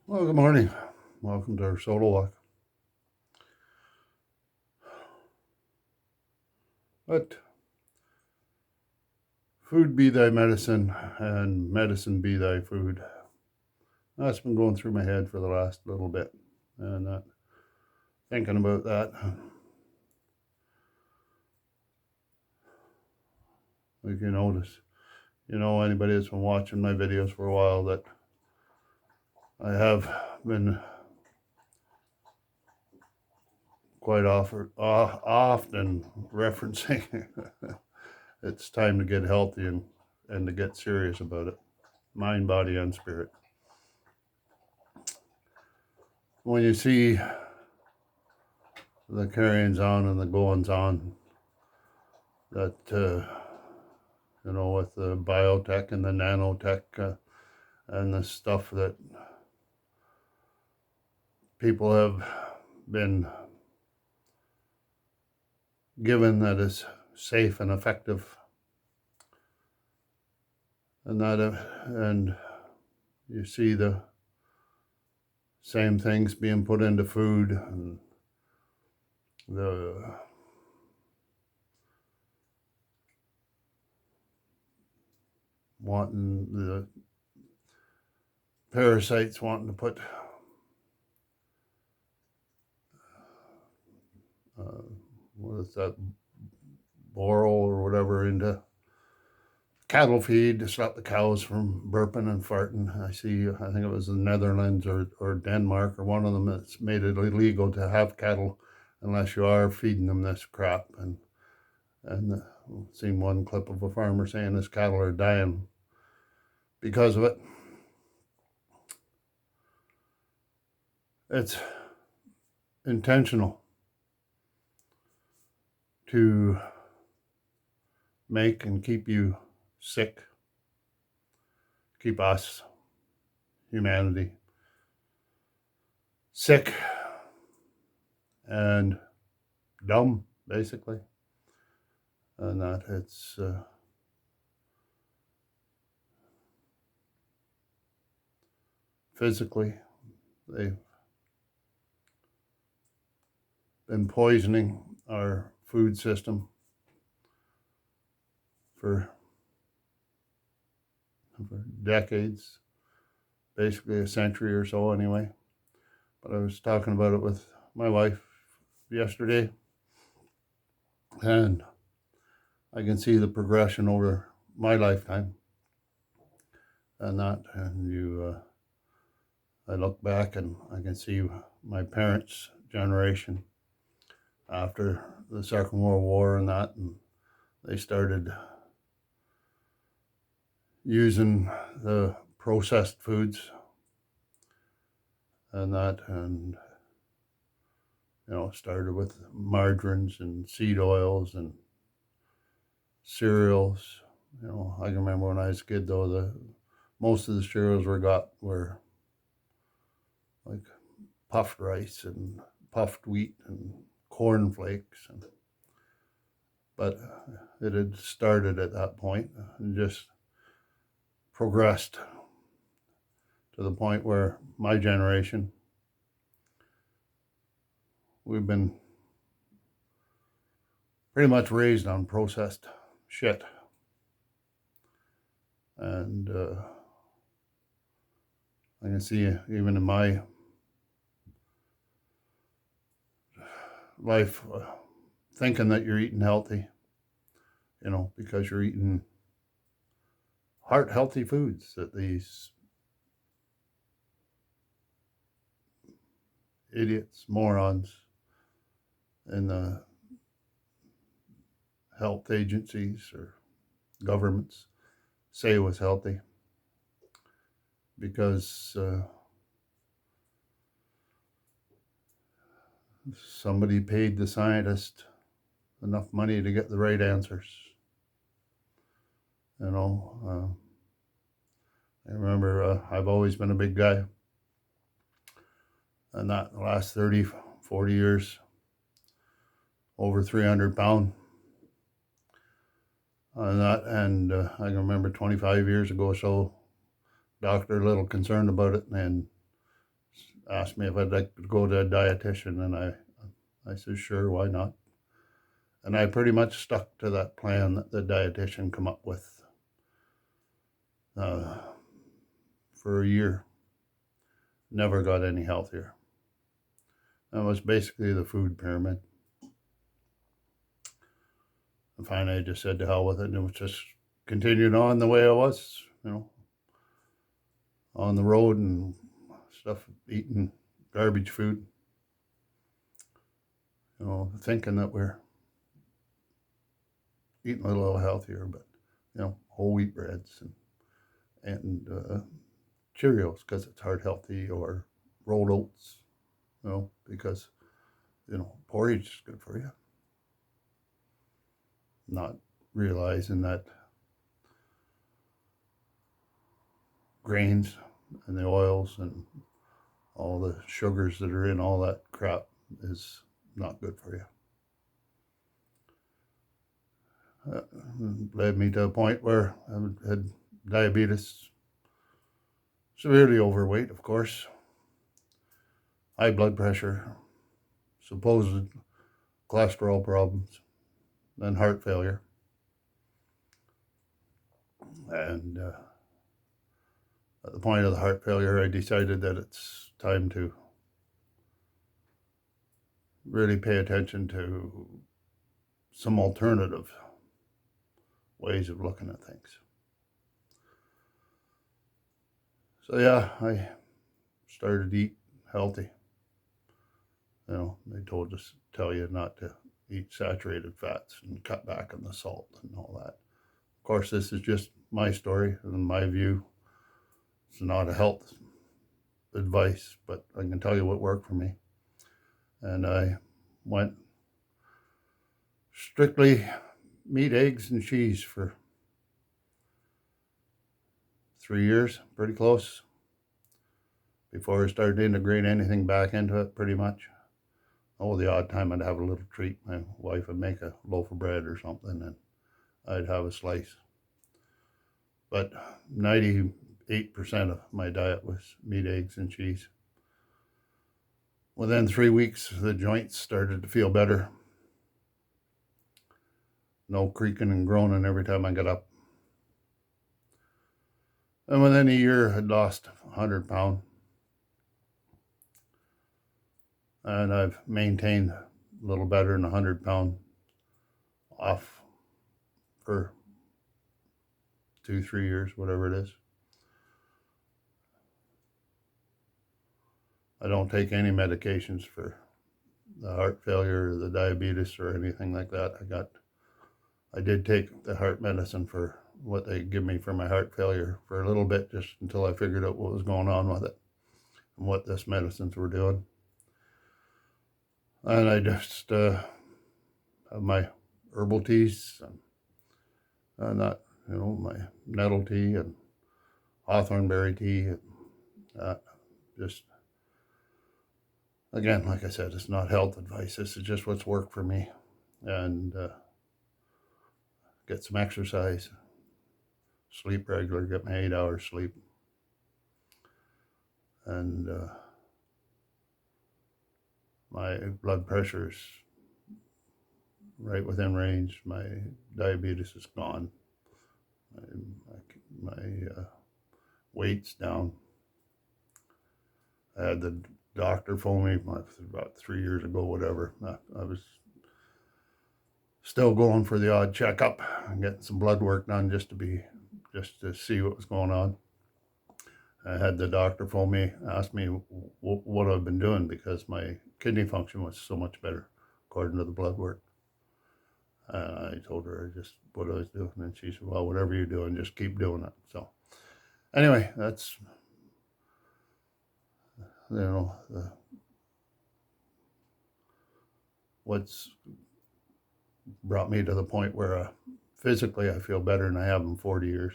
Well, good morning. Welcome to our solo walk. Let food be thy medicine and medicine be thy food. That's been going through my head for the last little bit, and thinking about that. Like you notice, anybody that's been watching my videos for a while, that I have been quite often referencing it's time to get healthy and to get serious about it, mind, body, and spirit. When you see the carryings on and the goings on that with the biotech and the nanotech and the stuff that people have been given that is safe and effective, and you see the same things being put into food, and the parasites wanting to put what is that, boral or whatever into cattle feed to stop the cows from burping and farting. I think it was the Netherlands or Denmark or one of them that's made it illegal to have cattle unless you are feeding them this crap. And I've seen one clip of a farmer saying his cattle are dying because of it. It's intentional to make and keep you sick, keep us, humanity, sick and dumb, basically. And that it's physically, they've been poisoning our food system for decades, basically a century or so anyway. But I was talking about it with my wife yesterday, and I can see the progression over my lifetime. I look back and I can see my parents' generation after the Second World War and they started using the processed foods and started with margarines and seed oils and cereals. I can remember when I was a kid, though, most of the cereals were like puffed rice and puffed wheat and corn flakes, but it had started at that point and just progressed to the point where my generation, we've been pretty much raised on processed shit. And I can see even in my life thinking that you're eating healthy, because you're eating heart healthy foods that these idiots, morons in the health agencies or governments say was healthy, because somebody paid the scientist enough money to get the right answers. I remember I've always been a big guy, and that the last 30, 40 years, over 300 pound. And I can remember 25 years ago or so, doctor a little concerned about it, and asked me if I'd like to go to a dietitian, and I said, sure, why not? And I pretty much stuck to that plan that the dietitian come up with for a year. Never got any healthier. That was basically the food pyramid. And finally, I just said to hell with it, and it was just continued on the way I was, on the road and stuff, eating garbage food, thinking that we're eating a little healthier, but whole wheat breads and Cheerios because it's heart healthy, or rolled oats, because porridge is good for you. Not realizing that grains and the oils and all the sugars that are in all that crap is not good for you. Led me to a point where I had diabetes, severely overweight, of course, high blood pressure, supposed cholesterol problems, then heart failure. And at the point of the heart failure, I decided that it's time to really pay attention to some alternative ways of looking at things. So yeah, I started to eat healthy. They tell you not to eat saturated fats and cut back on the salt and all that. Of course, this is just my story and my view. It's not a health advice, but I can tell you what worked for me. And I went strictly meat, eggs, and cheese for 3 years, pretty close, before I started to integrate anything back into it, pretty much. The odd time I'd have a little treat. My wife would make a loaf of bread or something, and I'd have a slice. But 98% of my diet was meat, eggs, and cheese. Within 3 weeks, the joints started to feel better. No creaking and groaning every time I got up. And within a year, I'd lost 100 pounds. And I've maintained a little better than 100 pounds off for 2-3 years, whatever it is. I don't take any medications for the heart failure or the diabetes or anything like that. I did take the heart medicine for what they give me for my heart failure for a little bit, just until I figured out what was going on with it and what this medicines were doing. And I just have my herbal teas and my nettle tea and hawthornberry tea. Just, again, like I said, it's not health advice. This is just what's worked for me. And get some exercise, sleep regular, get my 8 hours sleep. And my blood pressure's right within range. My diabetes is gone. My weight's down. I had the doctor phone me about 3 years ago, whatever. I was still going for the odd checkup and getting some blood work done just to see what was going on. I had the doctor phone me, ask me what I've been doing, because my kidney function was so much better according to the blood work. I told her just what I was doing, and she said, well, whatever you're doing, just keep doing it. So anyway, that's, what's brought me to the point where physically I feel better than I have in 40 years.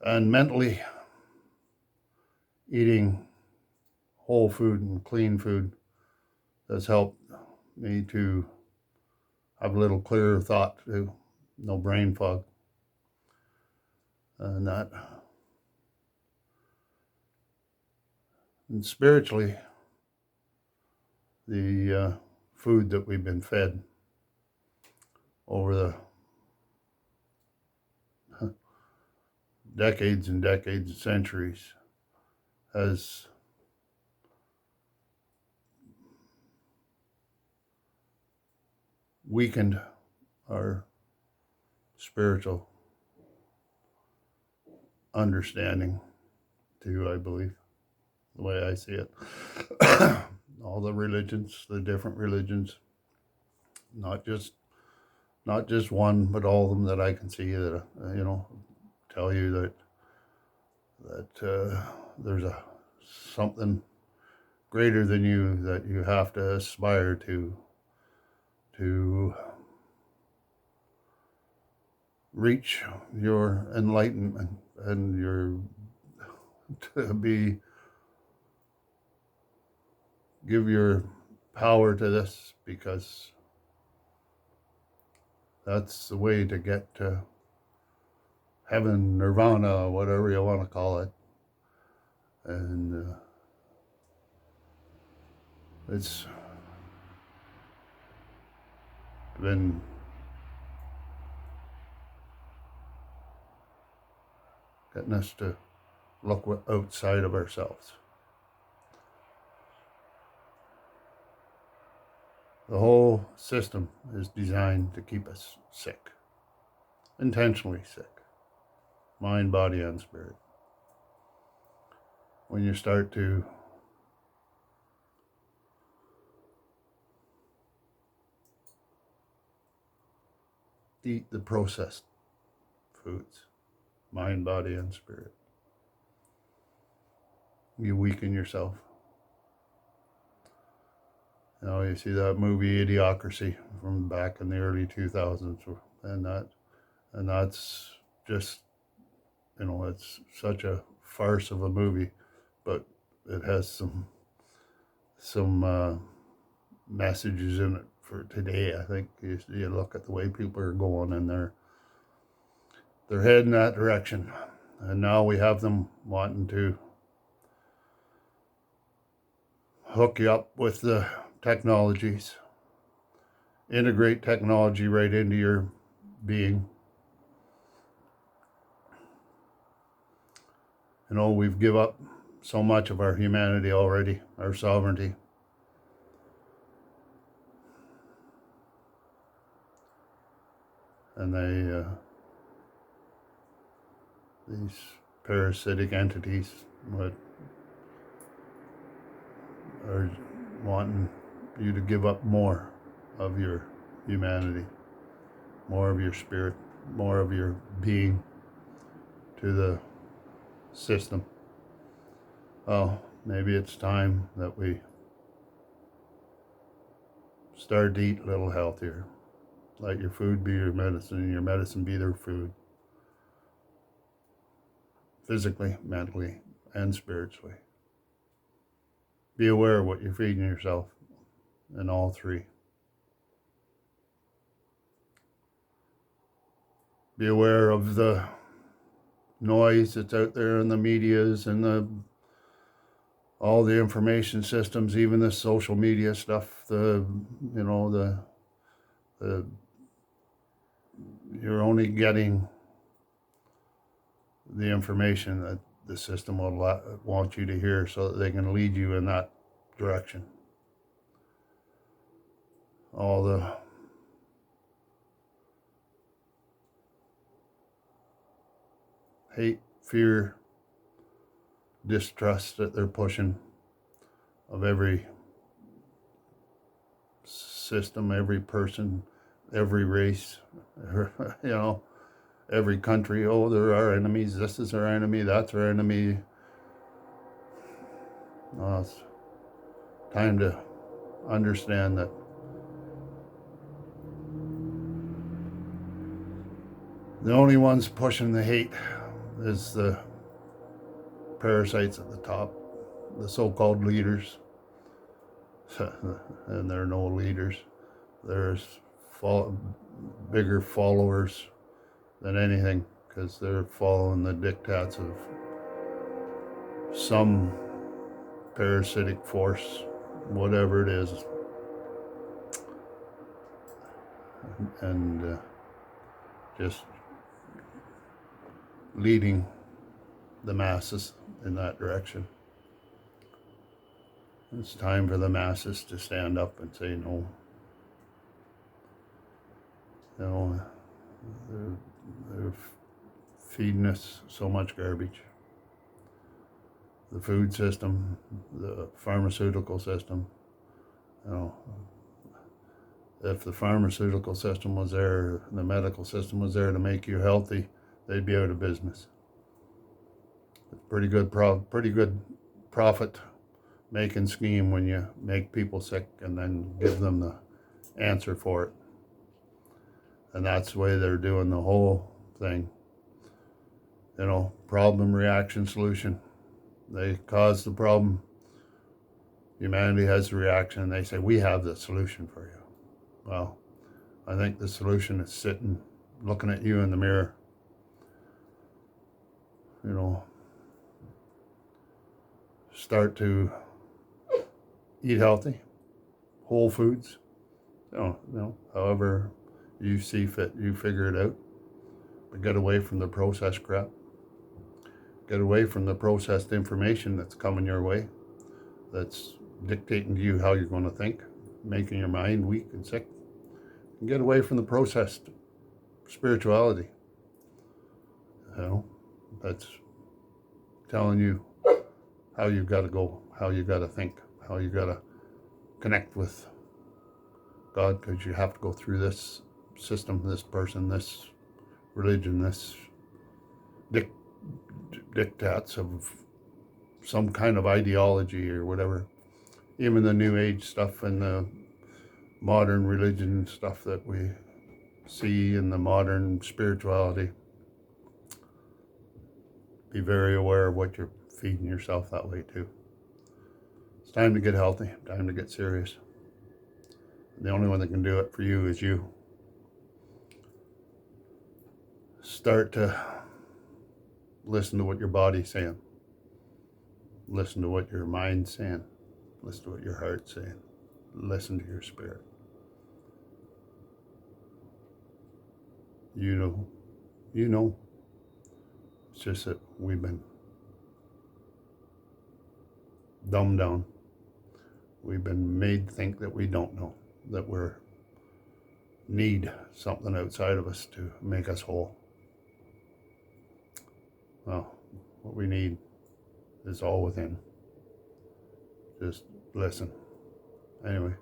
And mentally, eating whole food and clean food has helped me to have a little clearer thought, too. No brain fog. And that And spiritually, the food that we've been fed over the decades and decades and centuries has weakened our spiritual understanding too, I believe, the way I see it. All the religions, the different religions, not just one, but all of them that I can see that tell you that there's something greater than you that you have to aspire to reach your enlightenment and give your power to this, because that's the way to get to heaven, nirvana, whatever you want to call it. And it's been getting us to look outside of ourselves. The whole system is designed to keep us sick, intentionally sick, mind, body, and spirit. When you start to eat the processed foods, mind, body, and spirit, you weaken yourself. You see that movie Idiocracy from back in the early 2000s, and that's just, it's such a farce of a movie, but it has some messages in it for today. I think you look at the way people are going, and they're heading that direction, and now we have them wanting to hook you up with the technologies, integrate technology right into your being. We've give up so much of our humanity already, our sovereignty. And these parasitic entities are wanting you to give up more of your humanity, more of your spirit, more of your being to the system. Well, maybe it's time that we start to eat a little healthier. Let your food be your medicine, and your medicine be their food. Physically, mentally, and spiritually. Be aware of what you're feeding yourself in all three. Be aware of the noise that's out there in the medias and all the information systems, even the social media stuff, you're only getting the information that the system will want you to hear so that they can lead you in that direction. All the hate, fear, distrust that they're pushing of every system, every person, every race, every country. Oh, they're our enemies. This is our enemy. That's our enemy. It's time to understand that the only ones pushing the hate is the parasites at the top, the so-called leaders. And they're no leaders. There's bigger followers than anything, because they're following the diktats of some parasitic force, whatever it is, and just leading the masses in that direction. It's time for the masses to stand up and say no. You know, they're feeding us so much garbage. The food system, the pharmaceutical system. You know, if the pharmaceutical system was there, the medical system was there to make you healthy, they'd be out of business. Pretty good profit making scheme when you make people sick and then give them the answer for it. And that's the way they're doing the whole thing. You know, problem, reaction, solution. They cause the problem. Humanity has the reaction, and they say, we have the solution for you. Well, I think the solution is sitting, looking at you in the mirror. You know, start to eat healthy, whole foods. You know, however you see fit, you figure it out. But get away from the processed crap. Get away from the processed information that's coming your way, that's dictating to you how you're going to think, making your mind weak and sick. And get away from the processed spirituality. You know, that's telling you how you got to go, how you got to think, how you got to connect with God, because you have to go through this system, this person, this religion, this diktats of some kind of ideology or whatever. Even the New Age stuff and the modern religion stuff that we see in the modern spirituality. Be very aware of what you're feeding yourself that way too. It's time to get healthy, time to get serious. The only one that can do it for you is you. Start to listen to what your body's saying. Listen to what your mind's saying. Listen to what your heart's saying. Listen to your spirit. You know. It's just that we've been dumbed down. We've been made think that we don't know, that we need something outside of us to make us whole. Well, what we need is all within. Just listen. Anyway,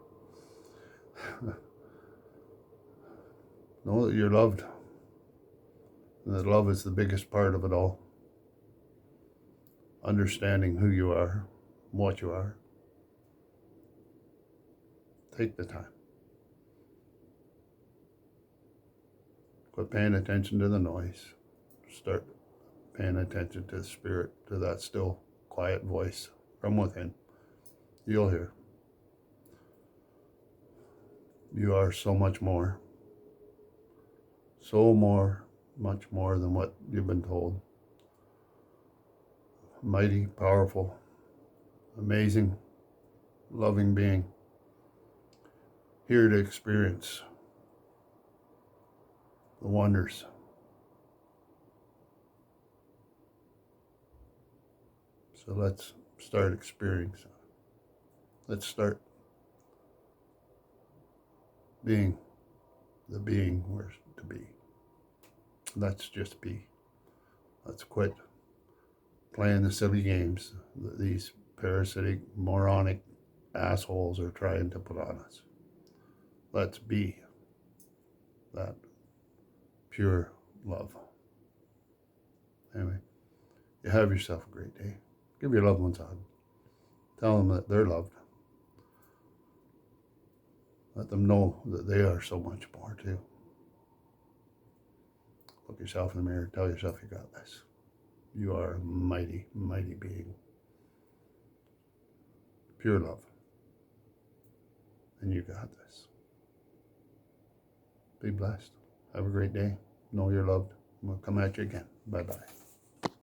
know that you're loved. And that love is the biggest part of it all. Understanding who you are, what you are. Take the time. Quit paying attention to the noise. Start paying attention to the spirit, to that still, quiet voice from within. You'll hear. You are so much more. Much more than what you've been told. Mighty, powerful, amazing, loving being. Here to experience the wonders. So let's start experiencing. Let's start being the being we're to be. Let's just be. Let's quit playing the silly games that these parasitic, moronic assholes are trying to put on us. Let's be that pure love. Anyway, you have yourself a great day. Give your loved ones a hug. Tell them that they're loved. Let them know that they are so much more too. Look yourself in the mirror. Tell yourself you got this. You are a mighty, mighty being. Pure love. And you got this. Be blessed. Have a great day. Know you're loved. We'll come at you again. Bye-bye.